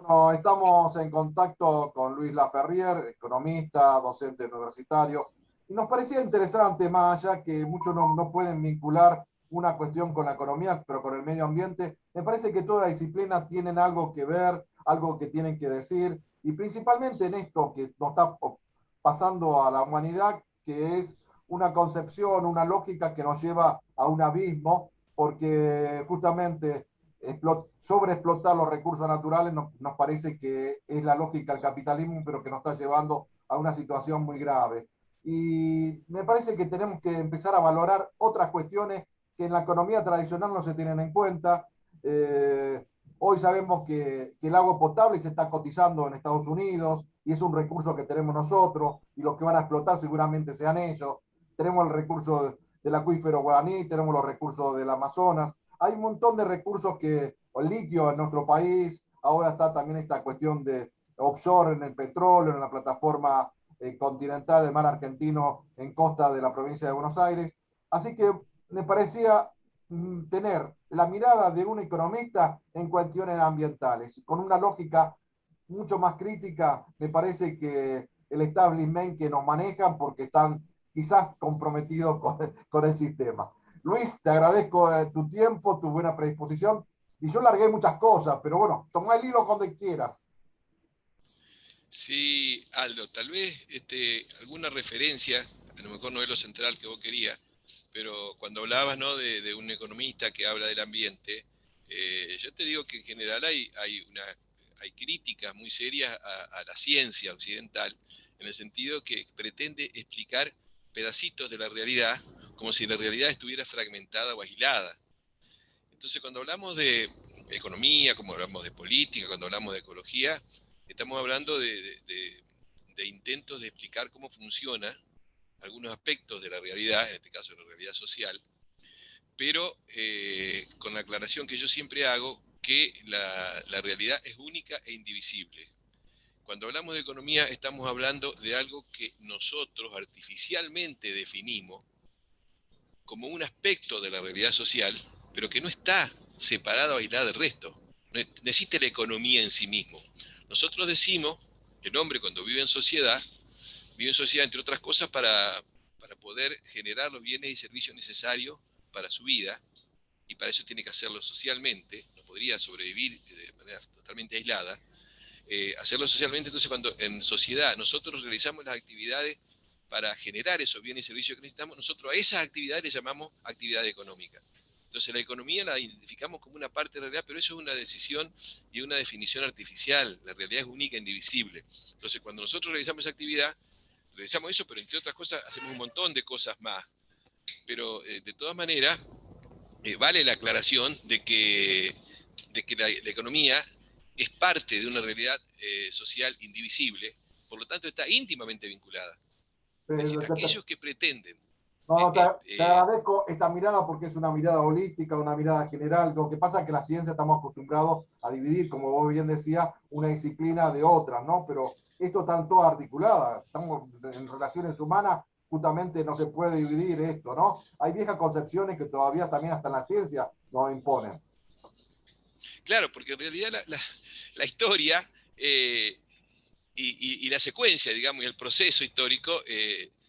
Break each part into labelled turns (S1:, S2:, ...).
S1: Bueno, estamos en contacto con Luis Laferrier, economista, docente universitario, y nos parecía interesante, más allá que muchos no pueden vincular una cuestión con la economía, pero con el medio ambiente, me parece que toda la disciplina tienen algo que ver, algo que tienen que decir, y principalmente en esto que nos está pasando a la humanidad, que es una concepción, una lógica que nos lleva a un abismo, porque justamente sobreexplotar los recursos naturales nos parece que es la lógica del capitalismo, pero que nos está llevando a una situación muy grave. Y me parece que tenemos que empezar a valorar otras cuestiones que en la economía tradicional no se tienen en cuenta. Hoy sabemos que el agua potable se está cotizando en Estados Unidos y es un recurso que tenemos nosotros y los que van a explotar seguramente sean ellos. Tenemos el recurso del acuífero guaraní, tenemos los recursos del Amazonas. Hay un montón de recursos que, o el litio en nuestro país, ahora está también esta cuestión de offshore en el petróleo, en la plataforma continental del mar argentino en costa de la provincia de Buenos Aires. Así que me parecía tener la mirada de un economista en cuestiones ambientales, con una lógica mucho más crítica. Me parece que el establishment que nos manejan porque están quizás comprometidos con el sistema. Luis, te agradezco tu tiempo, tu buena predisposición. Y yo largué muchas cosas, pero bueno, toma el hilo donde quieras.
S2: Sí, Aldo, tal vez alguna referencia, a lo mejor no es lo central que vos querías, pero cuando hablabas, ¿no?, de un economista que habla del ambiente, yo te digo que en general hay críticas muy serias a la ciencia occidental, en el sentido que pretende explicar pedacitos de la realidad como si la realidad estuviera fragmentada o aislada. Entonces, cuando hablamos de economía, como hablamos de política, cuando hablamos de ecología, estamos hablando de intentos de explicar cómo funciona algunos aspectos de la realidad, en este caso de la realidad social, pero con la aclaración que yo siempre hago, que la realidad es única e indivisible. Cuando hablamos de economía estamos hablando de algo que nosotros artificialmente definimos como un aspecto de la realidad social, pero que no está separado, aislado del resto. No existe la economía en sí mismo. Nosotros decimos, el hombre cuando vive en sociedad entre otras cosas para poder generar los bienes y servicios necesarios para su vida, y para eso tiene que hacerlo socialmente, no podría sobrevivir de manera totalmente aislada. Hacerlo socialmente, entonces cuando en sociedad nosotros realizamos las actividades para generar esos bienes y servicios que necesitamos, nosotros a esas actividades les llamamos actividad económica. Entonces la economía la identificamos como una parte de la realidad, pero eso es una decisión y una definición artificial. La realidad es única e indivisible. Entonces cuando nosotros realizamos esa actividad, realizamos eso, pero entre otras cosas hacemos un montón de cosas más. Pero de todas maneras, vale la aclaración de que la economía es parte de una realidad social indivisible, por lo tanto está íntimamente vinculada.
S1: Te,
S2: Es decir,
S1: te,
S2: aquellos que pretenden
S1: No, no,
S2: eh,
S1: te
S2: eh,
S1: agradezco esta mirada porque es una mirada holística, una mirada general. Lo que pasa es que la ciencia estamos acostumbrados a dividir, como vos bien decías, una disciplina de otra, ¿no? Pero esto está todo articulado. Estamos en relaciones humanas, justamente no se puede dividir esto, ¿no? Hay viejas concepciones que todavía también hasta en la ciencia nos imponen.
S2: claro, porque en realidad la historia y la secuencia, digamos, y el proceso histórico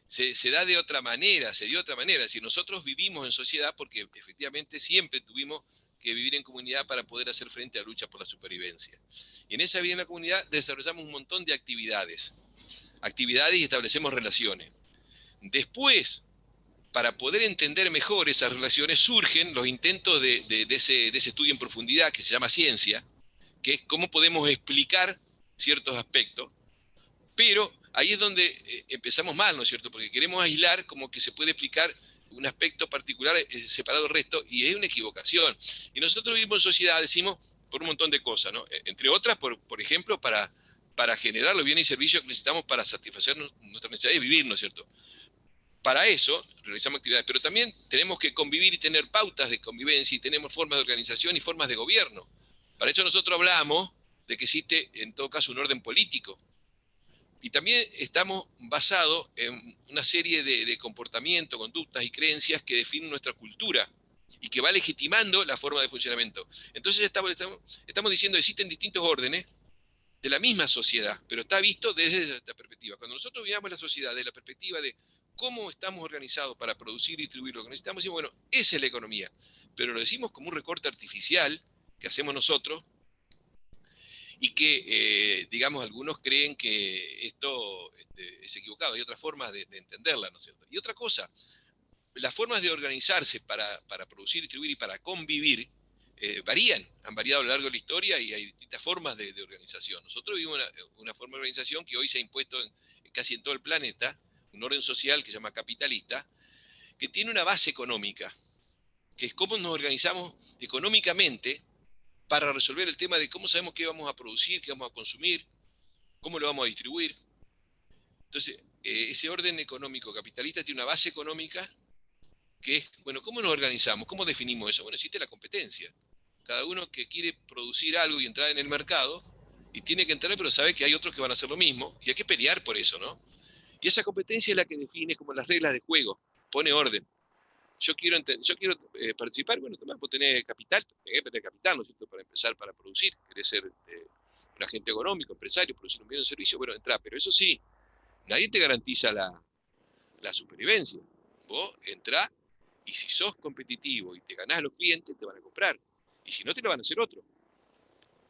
S2: se da de otra manera, se dio de otra manera. Es decir, nosotros vivimos en sociedad porque efectivamente siempre tuvimos que vivir en comunidad para poder hacer frente a la lucha por la supervivencia. Y en esa vida en la comunidad desarrollamos un montón de actividades y establecemos relaciones. Después, para poder entender mejor esas relaciones, surgen los intentos de ese estudio en profundidad que se llama ciencia, que es cómo podemos explicar ciertos aspectos, pero ahí es donde empezamos mal, ¿no es cierto? Porque queremos aislar como que se puede explicar un aspecto particular separado del resto, y es una equivocación. Y nosotros vivimos en sociedad, decimos, por un montón de cosas, ¿no? Entre otras, por ejemplo, para generar los bienes y servicios que necesitamos para satisfacer nuestras necesidades de vivir, ¿no es cierto? Para eso realizamos actividades, pero también tenemos que convivir y tener pautas de convivencia, y tenemos formas de organización y formas de gobierno. Para eso nosotros hablamos de que existe, en todo caso, un orden político. Y también estamos basados en una serie de comportamientos, conductas y creencias que definen nuestra cultura y que va legitimando la forma de funcionamiento. Entonces estamos diciendo que existen distintos órdenes, de la misma sociedad, pero está visto desde esta perspectiva. Cuando nosotros veamos la sociedad desde la perspectiva de cómo estamos organizados para producir y distribuir lo que necesitamos, decimos, bueno, esa es la economía, pero lo decimos como un recorte artificial que hacemos nosotros y que, digamos, algunos creen que esto es equivocado. Hay otras formas de entenderla, ¿no es cierto? Y otra cosa, las formas de organizarse para producir, distribuir y para convivir varían, han variado a lo largo de la historia y hay distintas formas de organización. Nosotros vivimos una forma de organización que hoy se ha impuesto casi en todo el planeta, un orden social que se llama capitalista, que tiene una base económica, que es cómo nos organizamos económicamente para resolver el tema de cómo sabemos qué vamos a producir, qué vamos a consumir, cómo lo vamos a distribuir. Entonces, ese orden económico capitalista tiene una base económica que es, bueno, ¿cómo nos organizamos? ¿Cómo definimos eso? Bueno, existe la competencia. Cada uno que quiere producir algo y entrar en el mercado, y tiene que entrar, pero sabe que hay otros que van a hacer lo mismo, y hay que pelear por eso, ¿no? Y esa competencia es la que define como las reglas de juego, pone orden. Yo quiero participar, bueno, tomás, vos tenés capital, tenés que tener capital, ¿no es cierto?, para empezar, para producir, querés ser un agente económico, empresario, producir un bien o un servicio, bueno, entrá, pero eso sí, nadie te garantiza la supervivencia. Vos entrás y si sos competitivo y te ganás a los clientes, te van a comprar. Y si no, te lo van a hacer otro.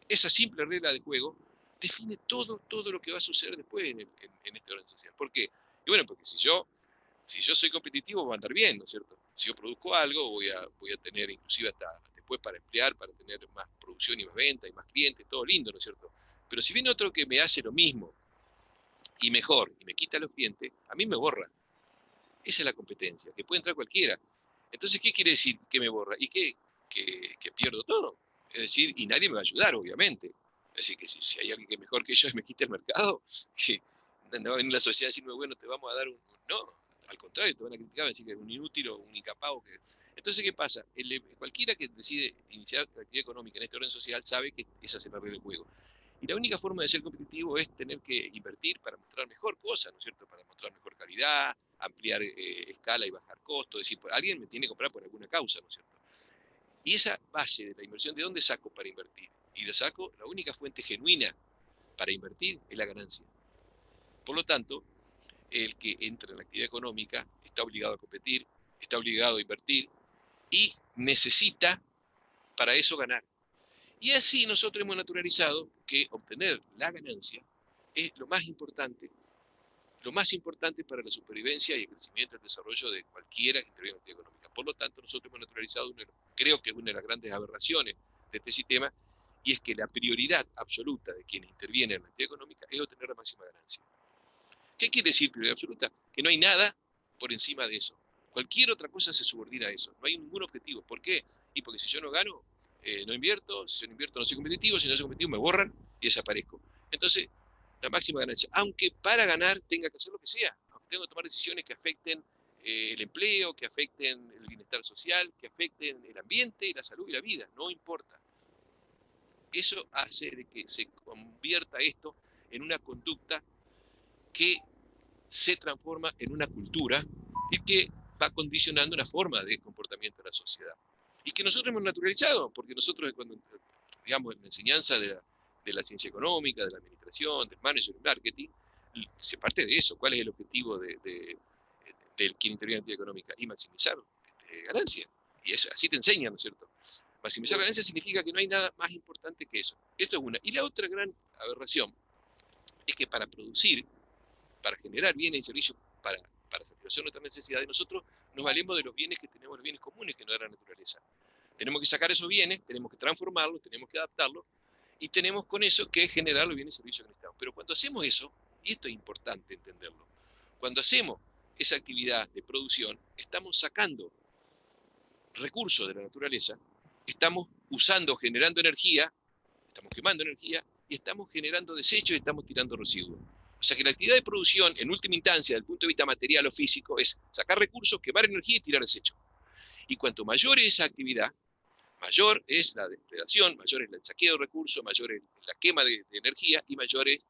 S2: Esa simple regla de juego define todo lo que va a suceder después en este orden social. ¿Por qué? Y bueno, porque si yo soy competitivo, va a andar bien, ¿no es cierto? Si yo produzco algo, voy a tener inclusive hasta después para emplear, para tener más producción y más venta y más clientes, todo lindo, ¿no es cierto? Pero si viene otro que me hace lo mismo y mejor y me quita los clientes, a mí me borra. Esa es la competencia, que puede entrar cualquiera. Entonces, ¿qué quiere decir que me borra? Y que pierdo todo. Es decir, y nadie me va a ayudar, obviamente. Es decir, que si hay alguien que es mejor que yo y me quita el mercado, que no va a venir la sociedad a decirme, bueno, te vamos a dar un... No, al contrario, te van a criticar, van a decir que es un inútil o un incapaz. Entonces, ¿qué pasa? Cualquiera que decide iniciar la actividad económica en este orden social sabe que esa es la regla del juego. Y la única forma de ser competitivo es tener que invertir para mostrar mejor cosas, ¿no es cierto? Para mostrar mejor calidad, ampliar escala y bajar costos. Es decir, alguien me tiene que comprar por alguna causa, ¿no es cierto? Y esa base de la inversión, ¿de dónde saco para invertir? Y lo saco, la única fuente genuina para invertir es la ganancia. Por lo tanto, el que entra en la actividad económica está obligado a competir, está obligado a invertir y necesita para eso ganar. Y así nosotros hemos naturalizado que obtener la ganancia es lo más importante para la supervivencia y el crecimiento y el desarrollo de cualquiera que intervenga en la actividad económica. Por lo tanto, nosotros hemos naturalizado, creo que es una de las grandes aberraciones de este sistema, y es que la prioridad absoluta de quienes intervienen en la actividad económica es obtener la máxima ganancia. ¿Qué quiere decir prioridad absoluta? Que no hay nada por encima de eso. Cualquier otra cosa se subordina a eso. No hay ningún objetivo. ¿Por qué? Y porque si yo no gano, no invierto. Si yo no invierto, no soy competitivo. Si no soy competitivo, me borran y desaparezco. Entonces, la máxima ganancia. Aunque para ganar tenga que hacer lo que sea. Aunque tenga que tomar decisiones que afecten el empleo, que afecten el bienestar social, que afecten el ambiente, la salud y la vida. No importa. Eso hace de que se convierta esto en una conducta que se transforma en una cultura y que va condicionando una forma de comportamiento de la sociedad. Y que nosotros hemos naturalizado, porque nosotros, cuando, digamos, en la enseñanza de la ciencia económica, de la administración, del management, del marketing, se parte de eso. ¿Cuál es el objetivo del quien interviene en la actividad económica? Y maximizar ganancia. Y eso, así te enseñan, ¿no es cierto? Maximizar ganancia significa que no hay nada más importante que eso. Esto es una. Y la otra gran aberración es que para producir, para generar bienes y servicios para satisfacer nuestras necesidades, nosotros nos valemos de los bienes que tenemos, los bienes comunes que nos da la naturaleza. Tenemos que sacar esos bienes, tenemos que transformarlos, tenemos que adaptarlos, y tenemos con eso que generar los bienes y servicios que necesitamos. Pero cuando hacemos eso, y esto es importante entenderlo, cuando hacemos esa actividad de producción, estamos sacando recursos de la naturaleza, estamos usando, generando energía, estamos quemando energía, y estamos generando desechos y estamos tirando residuos. O sea que la actividad de producción, en última instancia, desde el punto de vista material o físico, es sacar recursos, quemar energía y tirar desechos. Y cuanto mayor es esa actividad, mayor es la depredación, mayor es el saqueo de recursos, mayor es la quema de energía y mayor es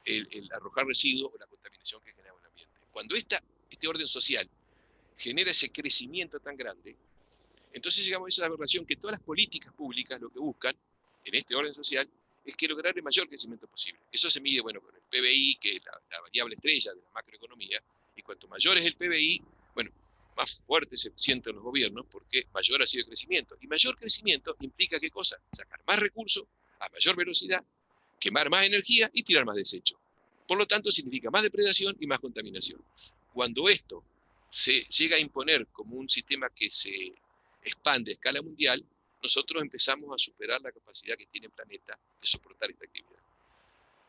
S2: el arrojar residuos o la contaminación que genera el ambiente. Cuando este orden social genera ese crecimiento tan grande, entonces llegamos a esa aberración que todas las políticas públicas lo que buscan en este orden social es que lograr el mayor crecimiento posible. Eso se mide, bueno, con el PBI, que es la variable estrella de la macroeconomía, y cuanto mayor es el PBI, bueno, más fuerte se sienten los gobiernos porque mayor ha sido el crecimiento. Y mayor crecimiento implica ¿qué cosa? Sacar más recursos a mayor velocidad, quemar más energía y tirar más desecho. Por lo tanto, significa más depredación y más contaminación. Cuando esto se llega a imponer como un sistema que se expande a escala mundial, nosotros empezamos a superar la capacidad que tiene el planeta de soportar esta actividad.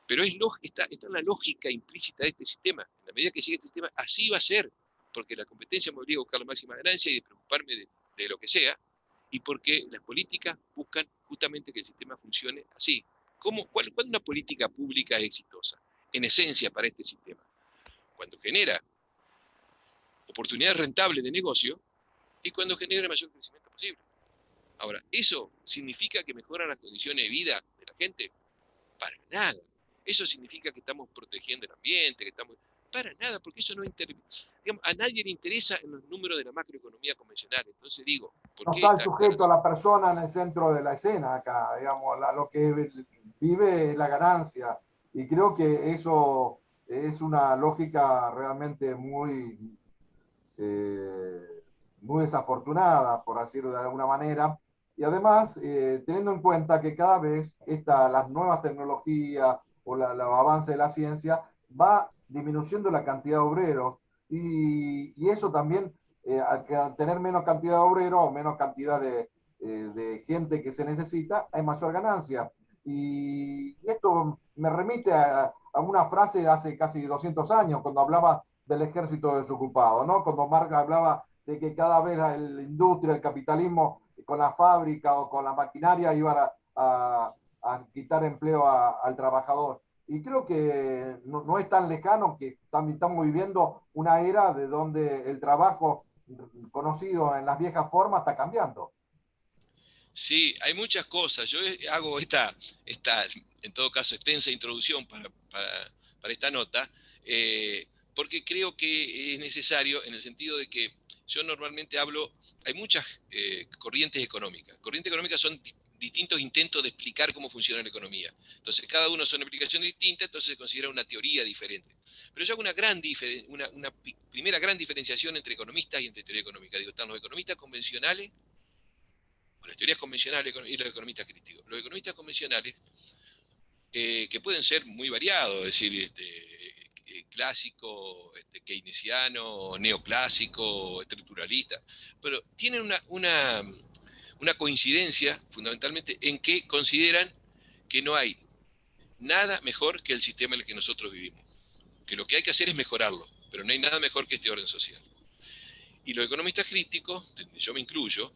S2: Pero está en la lógica implícita de este sistema. En la medida que sigue este sistema, así va a ser, porque la competencia me obliga a buscar la máxima ganancia y de preocuparme de lo que sea, y porque las políticas buscan justamente que el sistema funcione así. ¿Cuándo una política pública es exitosa? En esencia, para este sistema. Cuando genera oportunidades rentables de negocio y cuando genera el mayor crecimiento posible. Ahora, ¿eso significa que mejoran las condiciones de vida de la gente? Para nada. Eso significa que estamos protegiendo el ambiente, que estamos... Para nada, porque eso no digamos, a nadie le interesa en los números de la macroeconomía convencional. Entonces digo, ¿por
S1: No
S2: qué
S1: está el
S2: esta
S1: sujeto a
S2: aclaración?
S1: la persona en el centro de la escena acá, digamos, lo que vive es la ganancia. Y creo que eso es una lógica realmente eh, muy desafortunada, por decirlo de alguna manera. Y además, teniendo en cuenta que cada vez las nuevas tecnologías o el avance de la ciencia va disminuyendo la cantidad de obreros y eso también, al tener menos cantidad de obreros o menos cantidad de gente que se necesita, hay mayor ganancia. Y esto me remite a una frase de hace casi 200 años, cuando hablaba del ejército desocupado, ¿no? Cuando Marx hablaba de que cada vez la industria, el capitalismo, con la fábrica o con la maquinaria iban a quitar empleo al trabajador. Y creo que no es tan lejano que estamos viviendo una era de donde el trabajo conocido en las viejas formas está cambiando.
S2: Sí, hay muchas cosas. Yo hago en todo caso, extensa introducción para esta nota, porque creo que es necesario en el sentido de que yo normalmente hablo, hay muchas corrientes económicas. Corrientes económicas son distintos intentos de explicar cómo funciona la economía. Entonces, cada uno son aplicaciones distintas, entonces se considera una teoría diferente. Pero yo hago una primera gran diferenciación entre economistas y entre teoría económica. Digo, están los economistas convencionales, las teorías convencionales y los economistas críticos. Los economistas convencionales, que pueden ser muy variados, es decir, clásico, keynesiano, neoclásico, estructuralista, pero tienen una coincidencia fundamentalmente en que consideran que no hay nada mejor que el sistema en el que nosotros vivimos, que lo que hay que hacer es mejorarlo, pero no hay nada mejor que este orden social. Y los economistas críticos, yo me incluyo,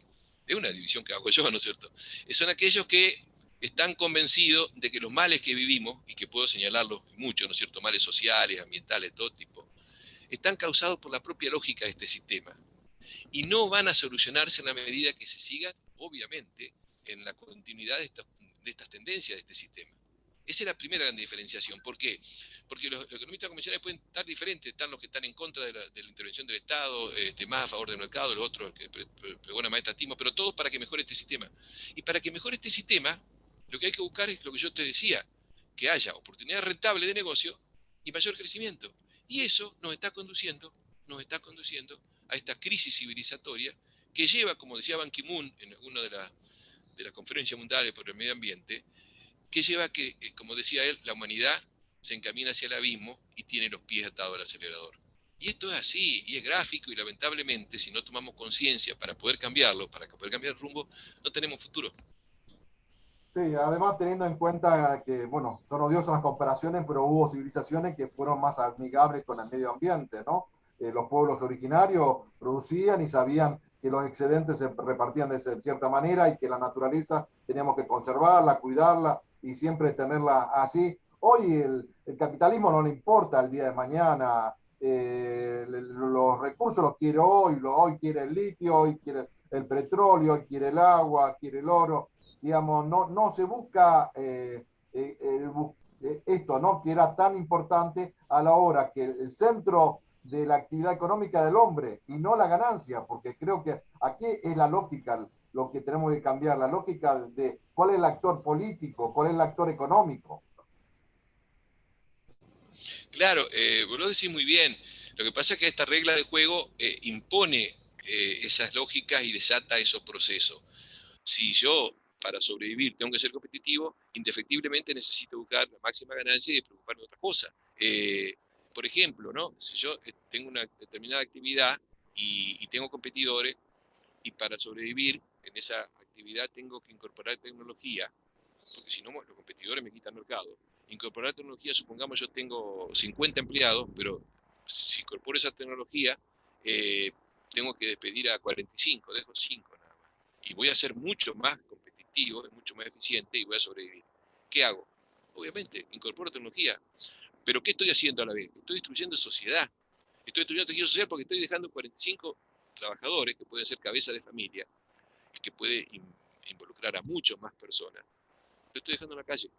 S2: es una división que hago yo, ¿no es cierto? Son aquellos que están convencidos de que los males que vivimos, y que puedo señalarlos mucho, ¿no es cierto? Males sociales, ambientales, de todo tipo, están causados por la propia lógica de este sistema. Y no van a solucionarse en la medida que se sigan, obviamente, en la continuidad de estas tendencias de este sistema. Esa es la primera gran diferenciación. ¿Por qué? Porque los economistas convencionales pueden estar diferentes. Están los que están en contra de la intervención del Estado, más a favor del mercado, los otros que pregonan más estatismo, pero todos para que mejore este sistema. Y para que mejore este sistema, lo que hay que buscar es lo que yo te decía, que haya oportunidades rentables de negocio y mayor crecimiento. Y eso nos está conduciendo a esta crisis civilizatoria que lleva, como decía Ban Ki-moon en una de las conferencias mundiales por el medio ambiente, que lleva a que, como decía él, la humanidad se encamina hacia el abismo y tiene los pies atados al acelerador. Y esto es así, y es gráfico, y lamentablemente, si no tomamos conciencia para poder cambiarlo, para poder cambiar el rumbo, no tenemos futuro.
S1: Sí, además teniendo en cuenta que, bueno, son odiosas las comparaciones, pero hubo civilizaciones que fueron más amigables con el medio ambiente, ¿no? Los pueblos originarios producían y sabían que los excedentes se repartían de cierta manera y que la naturaleza teníamos que conservarla, cuidarla y siempre tenerla así. Hoy el capitalismo no le importa el día de mañana, los recursos los quiere hoy quiere el litio, hoy quiere el petróleo, hoy quiere el agua, quiere el oro, digamos, no se busca esto, ¿no? Que era tan importante a la hora que el centro de la actividad económica del hombre y no la ganancia, porque creo que aquí es la lógica, lo que tenemos que cambiar, la lógica de cuál es el actor político, cuál es el actor económico.
S2: Claro, vos lo decís muy bien. Lo que pasa es que esta regla de juego impone esas lógicas y desata esos procesos. Si yo, para sobrevivir, tengo que ser competitivo, indefectiblemente necesito buscar la máxima ganancia y preocuparme de otra cosa. Por ejemplo, ¿no? Si yo tengo una determinada actividad y tengo competidores, y para sobrevivir en esa actividad tengo que incorporar tecnología, porque si no los competidores me quitan mercado. Incorporar tecnología, supongamos yo tengo 50 empleados, pero si incorporo esa tecnología, eh, tengo que despedir a 45, dejo 5 nada más. Y voy a ser mucho más competitivo, mucho más eficiente y voy a sobrevivir. ¿Qué hago? Obviamente, incorporo tecnología. Pero ¿qué estoy haciendo a la vez? Estoy destruyendo sociedad. Estoy destruyendo tejido social porque estoy dejando 45 trabajadores que pueden ser cabeza de familia y que puede involucrar a muchas más personas. Lo estoy dejando en la calle.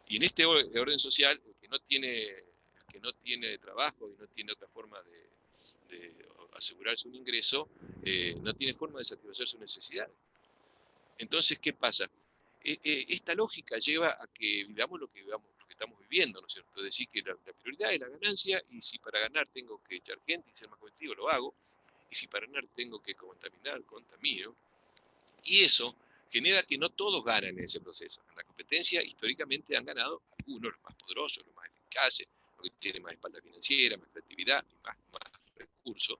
S2: Y en este orden social, el que no tiene trabajo y no tiene otra forma de asegurarse un ingreso, no tiene forma de satisfacer sus necesidades. Entonces, ¿qué pasa? Esta lógica lleva a que vivamos lo que estamos viviendo, ¿no es cierto? Es decir, que la prioridad es la ganancia, y si para ganar tengo que echar gente y ser más competitivo, lo hago, y si para ganar tengo que contaminar, contamino, y eso genera que no todos ganan en ese proceso. En la competencia, históricamente, han ganado algunos, los más poderosos, los más eficaces, los que tienen más espalda financiera, más creatividad, más recursos,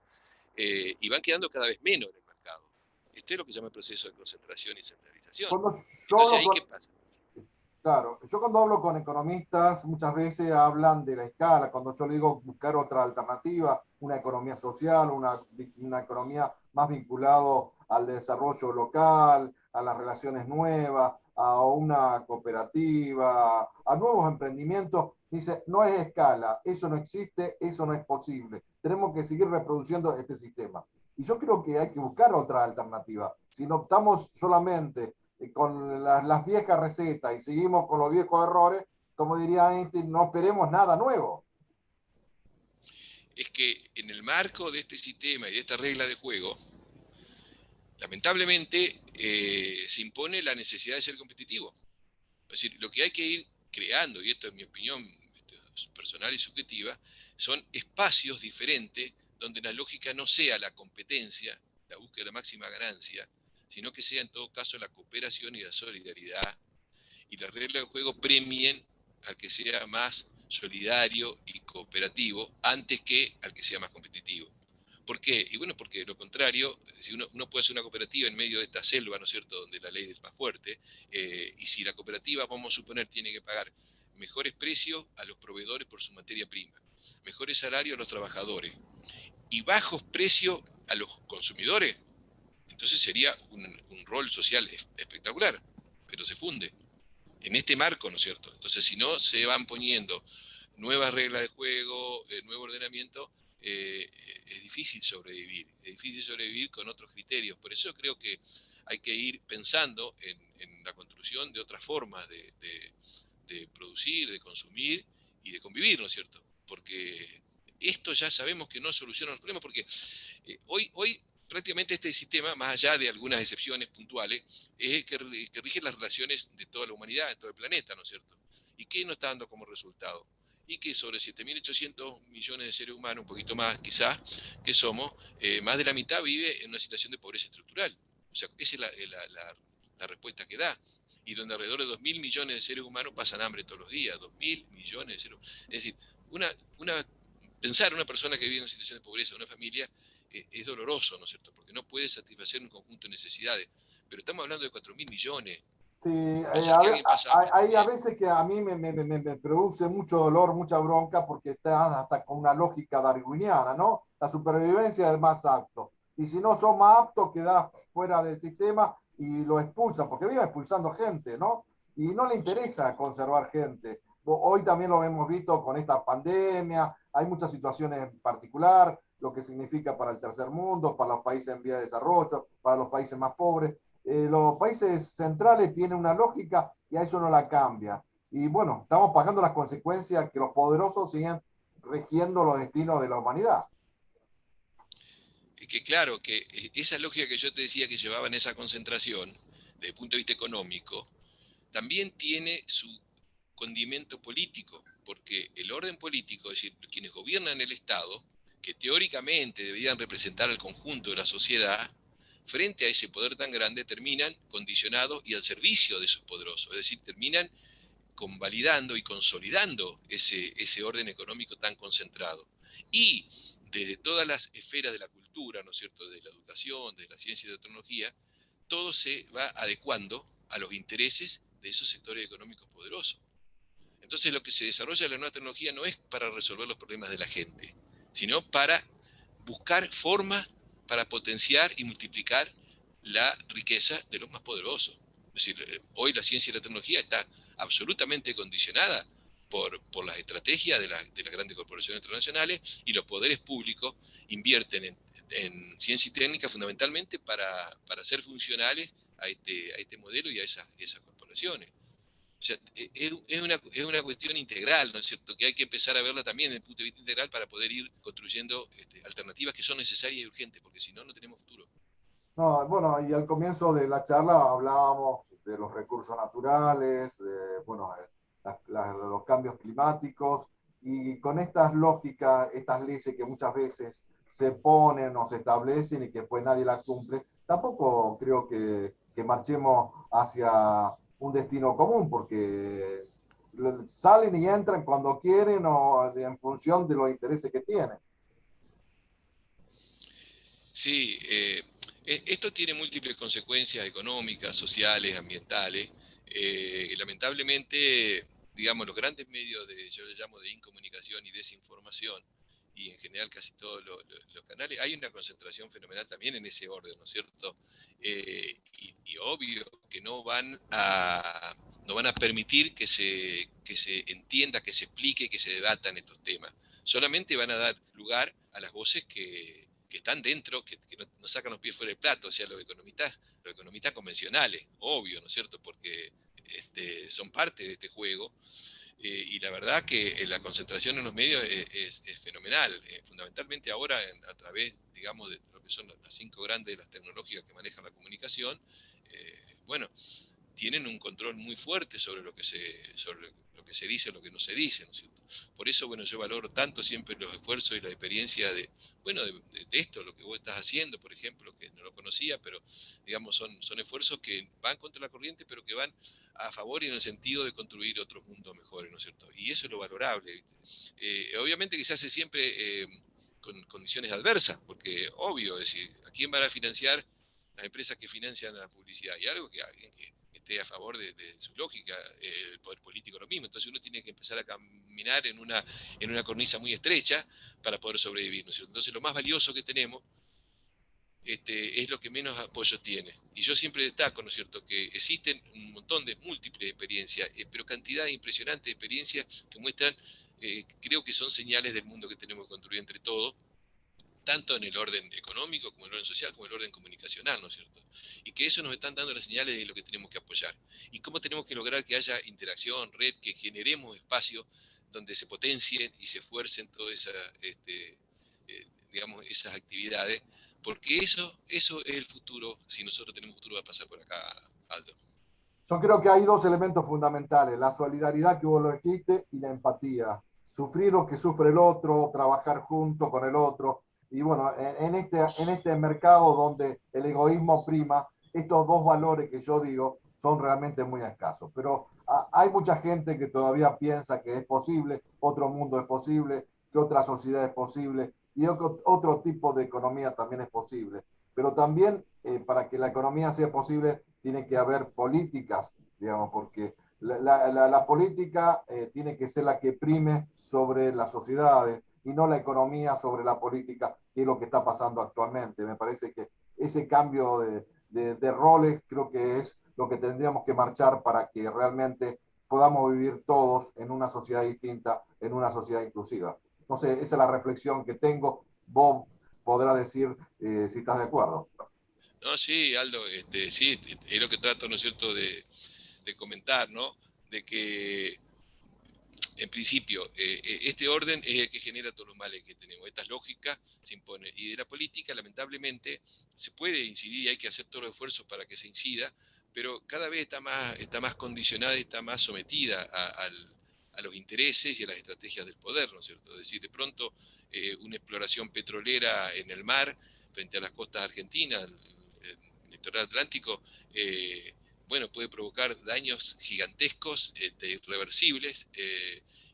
S2: y van quedando cada vez menos en el mercado. Este es lo que se llama el proceso de concentración y centralización.
S1: Cuando yo
S2: Entonces,
S1: hablo
S2: ¿ahí qué
S1: con,
S2: pasa?
S1: claro, yo cuando hablo con economistas, muchas veces hablan de la escala, cuando yo le digo buscar otra alternativa, una economía social, una economía más vinculado al desarrollo local, a las relaciones nuevas, a una cooperativa, a nuevos emprendimientos, dice, no es escala, eso no existe, eso no es posible. Tenemos que seguir reproduciendo este sistema. Y yo creo que hay que buscar otra alternativa. Si no optamos solamente con las viejas recetas y seguimos con los viejos errores, como diría Einstein, no esperemos nada nuevo.
S2: Es que en el marco de este sistema y de esta regla de juego, lamentablemente se impone la necesidad de ser competitivo. Es decir, lo que hay que ir creando, y esto es mi opinión personal y subjetiva, son espacios diferentes donde la lógica no sea la competencia, la búsqueda de la máxima ganancia, sino que sea en todo caso la cooperación y la solidaridad, y las reglas del juego premien al que sea más solidario y cooperativo antes que al que sea más competitivo. ¿Por qué? Y bueno, porque lo contrario, si uno puede hacer una cooperativa en medio de esta selva, ¿no es cierto?, donde la ley es más fuerte, y si la cooperativa, vamos a suponer, tiene que pagar mejores precios a los proveedores por su materia prima, mejores salarios a los trabajadores y bajos precios a los consumidores, entonces sería un rol social espectacular, pero se funde en este marco, ¿no es cierto? Entonces, si no se van poniendo nuevas reglas de juego, nuevo ordenamiento, es difícil sobrevivir con otros criterios. Por eso creo que hay que ir pensando en la construcción de otras formas de producir, de consumir y de convivir, ¿no es cierto? Porque esto ya sabemos que no soluciona los problemas, porque hoy prácticamente este sistema, más allá de algunas excepciones puntuales, es el que rige las relaciones de toda la humanidad, de todo el planeta, ¿no es cierto? ¿Y qué nos está dando como resultado? Y que sobre 7.800 millones de seres humanos, un poquito más quizás, que somos, más de la mitad vive en una situación de pobreza estructural. O sea, esa es la respuesta que da. Y donde alrededor de 2.000 millones de seres humanos pasan hambre todos los días, 2.000 millones de seres humanos. Es decir, pensar una persona que vive en una situación de pobreza, una familia, es doloroso, ¿no es cierto? Porque no puede satisfacer un conjunto de necesidades. Pero estamos hablando de 4.000 millones.
S1: Sí,
S2: Pensar que alguien pasa hambre
S1: hay a
S2: también.
S1: veces que a mí me produce mucho dolor, mucha bronca, porque está hasta con una lógica darwiniana, ¿no? La supervivencia del más apto. Y si no son más aptos, quedas fuera del sistema y lo expulsan, porque vive expulsando gente, ¿no? Y no le interesa conservar gente. Hoy también lo hemos visto con esta pandemia, hay muchas situaciones en particular, lo que significa para el tercer mundo, para los países en vía de desarrollo, para los países más pobres. Los países centrales tienen una lógica y a eso no la cambia. Y bueno, estamos pagando las consecuencias que los poderosos siguen rigiendo los destinos de la humanidad.
S2: que claro, que esa lógica que yo te decía que llevaba en esa concentración, desde el punto de vista económico, también tiene su condimento político, porque el orden político, es decir, quienes gobiernan el Estado, que teóricamente deberían representar al conjunto de la sociedad, frente a ese poder tan grande, terminan condicionados y al servicio de esos poderosos, es decir, terminan convalidando y consolidando ese orden económico tan concentrado. Y desde todas las esferas de la cultura, ¿no es cierto?, de la educación, de la ciencia y de la tecnología, todo se va adecuando a los intereses de esos sectores económicos poderosos. Entonces lo que se desarrolla en la nueva tecnología no es para resolver los problemas de la gente, sino para buscar formas para potenciar y multiplicar la riqueza de los más poderosos. Es decir, hoy la ciencia y la tecnología está absolutamente condicionada por las estrategias de las grandes corporaciones internacionales, y los poderes públicos invierten en ciencia y técnica fundamentalmente para ser funcionales a este modelo y a esas corporaciones. O sea, es una cuestión integral, ¿no es cierto? Que hay que empezar a verla también desde el punto de vista integral para poder ir construyendo alternativas que son necesarias y urgentes, porque si no, no tenemos futuro.
S1: No, bueno, y al comienzo de la charla hablábamos de los recursos naturales, de, bueno, los cambios climáticos, y con estas lógicas, estas leyes que muchas veces se ponen o se establecen y que pues nadie las cumple, tampoco creo que marchemos hacia un destino común, porque salen y entran cuando quieren o en función de los intereses que tienen.
S2: Sí, esto tiene múltiples consecuencias económicas, sociales, ambientales. Lamentablemente, digamos, los grandes medios yo les llamo de incomunicación y desinformación, y en general casi todos los canales, hay una concentración fenomenal también en ese orden, ¿no es cierto? Y obvio que no van a permitir que se entienda, que se explique, que se debatan estos temas. Solamente van a dar lugar a las voces que están dentro, que no sacan los pies fuera del plato, o sea, los economistas convencionales, obvio, ¿no es cierto? Porque son parte de este juego, y la verdad que la concentración en los medios es fenomenal, fundamentalmente ahora a través, digamos, de lo que son las 5 grandes de las tecnológicas que manejan la comunicación. Bueno, tienen un control muy fuerte sobre lo que se dice o lo que no se dice, ¿no es cierto? Por eso, bueno, yo valoro tanto siempre los esfuerzos y la experiencia de esto, lo que vos estás haciendo, por ejemplo, que no lo conocía, pero digamos, son esfuerzos que van contra la corriente, pero que van a favor y en el sentido de construir otros mundos mejores, ¿no es cierto? Y eso es lo valorable, ¿viste? Obviamente que se hace siempre con condiciones adversas, porque obvio, es decir, ¿a quién van a financiar las empresas que financian la publicidad? Y algo que alguien que esté a favor de su lógica, el poder político lo mismo. Entonces uno tiene que empezar a caminar en una cornisa muy estrecha para poder sobrevivir, ¿no es cierto? Entonces lo más valioso que tenemos es lo que menos apoyo tiene. Y yo siempre destaco, ¿no es cierto?, que existen un montón de múltiples experiencias, pero cantidad impresionante de experiencias que muestran, creo que son señales del mundo que tenemos que construir entre todos, tanto en el orden económico como en el orden social, como en el orden comunicacional, ¿no es cierto? Y que eso nos están dando las señales de lo que tenemos que apoyar. Y cómo tenemos que lograr que haya interacción, red, que generemos espacios donde se potencien y se esfuercen todas digamos, esas actividades, porque eso es el futuro. Si nosotros tenemos futuro, va a pasar por acá, Aldo.
S1: Yo creo que hay dos elementos fundamentales, la solidaridad que vos lo dijiste y la empatía. Sufrir lo que sufre el otro, trabajar junto con el otro. Y bueno, en este mercado donde el egoísmo prima, estos dos valores que yo digo son realmente muy escasos. Pero hay mucha gente que todavía piensa que es posible, otro mundo es posible, que otra sociedad es posible y otro tipo de economía también es posible. Pero también para que la economía sea posible tiene que haber políticas, digamos, porque la política tiene que ser la que prime sobre las sociedades y no la economía sobre la política, que es lo que está pasando actualmente. Me parece que ese cambio de roles creo que es lo que tendríamos que marchar para que realmente podamos vivir todos en una sociedad distinta, en una sociedad inclusiva. No sé, esa es la reflexión que tengo. Vos podrás decir si estás de acuerdo.
S2: No, sí, Aldo, sí, es lo que trato, ¿no es cierto?, de comentar, ¿no? De que en principio, este orden es el que genera todos los males que tenemos. Esta lógica se impone. Y de la política, lamentablemente, se puede incidir y hay que hacer todos los esfuerzos para que se incida, pero cada vez está más condicionada y está más sometida a los intereses y a las estrategias del poder, ¿no es cierto? Es decir, de pronto una exploración petrolera en el mar frente a las costas argentinas, el litoral atlántico, bueno, puede provocar daños gigantescos, irreversibles,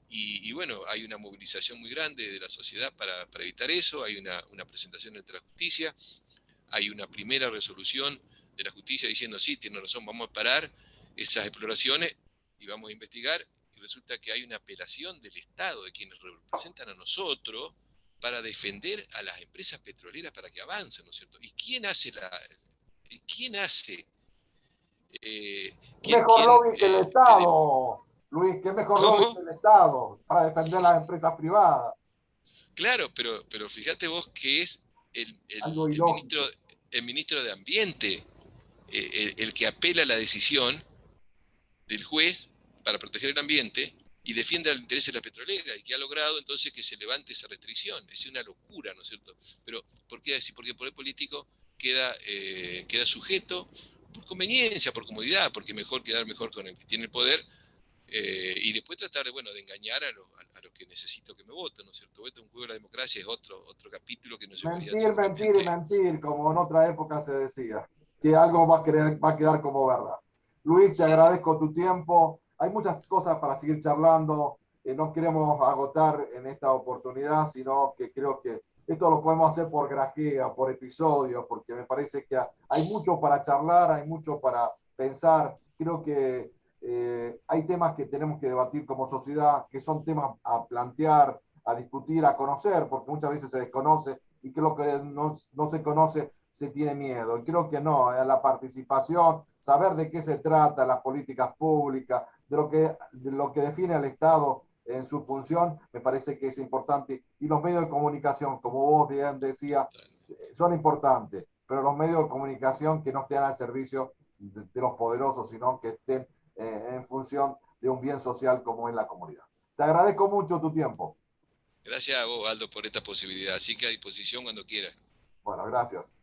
S2: y bueno, hay una movilización muy grande de la sociedad para evitar eso, hay una presentación ante la justicia, hay una primera resolución de la justicia diciendo, sí, tiene razón, vamos a parar esas exploraciones y vamos a investigar, y resulta que hay una apelación del Estado, de quienes representan a nosotros, para defender a las empresas petroleras para que avancen, ¿no es cierto? ¿Y quién hace eh,
S1: Mejor
S2: quién
S1: lobby que el
S2: te digo,
S1: Estado, Luis, qué mejor lobby que
S2: ¿cómo?
S1: el Estado para defender las empresas privadas.
S2: Claro, pero fíjate vos que es el,
S1: Algo
S2: el, el ministro,
S1: ilógico.
S2: el ministro de Ambiente el que apela la decisión del juez para proteger el ambiente y defiende el interés de la petrolera y que ha logrado entonces que se levante esa restricción. Es una locura, ¿no es cierto? Pero ¿por qué decir? Porque el poder político queda sujeto por conveniencia, por comodidad, porque mejor quedar mejor con el que tiene el poder, y después tratar de, bueno, de engañar a los que necesito que me voten, ¿no es cierto? Esto es un juego de la democracia, es otro capítulo que no llevaría
S1: Mentir, mentir y
S2: seguramente.
S1: mentir, como en otra época se decía, que algo va a quedar como verdad. Luis, te agradezco tu tiempo. Hay muchas cosas para seguir charlando. No queremos agotar en esta oportunidad, sino que creo que esto lo podemos hacer por grajea, por episodio, porque me parece que hay mucho para charlar, hay mucho para pensar. Creo que hay temas que tenemos que debatir como sociedad, que son temas a plantear, a discutir, a conocer, porque muchas veces se desconoce y creo que no se conoce, se tiene miedo. Y creo que no, la participación, saber de qué se trata, las políticas públicas, de lo que define el Estado en su función, me parece que es importante. Y los medios de comunicación, como vos bien decía, son importantes, pero los medios de comunicación que no estén al servicio de los poderosos, sino que estén en función de un bien social como es la comunidad. Te agradezco mucho tu tiempo.
S2: Gracias a vos, Aldo, por esta posibilidad. Así que a disposición cuando quieras.
S1: Bueno, gracias.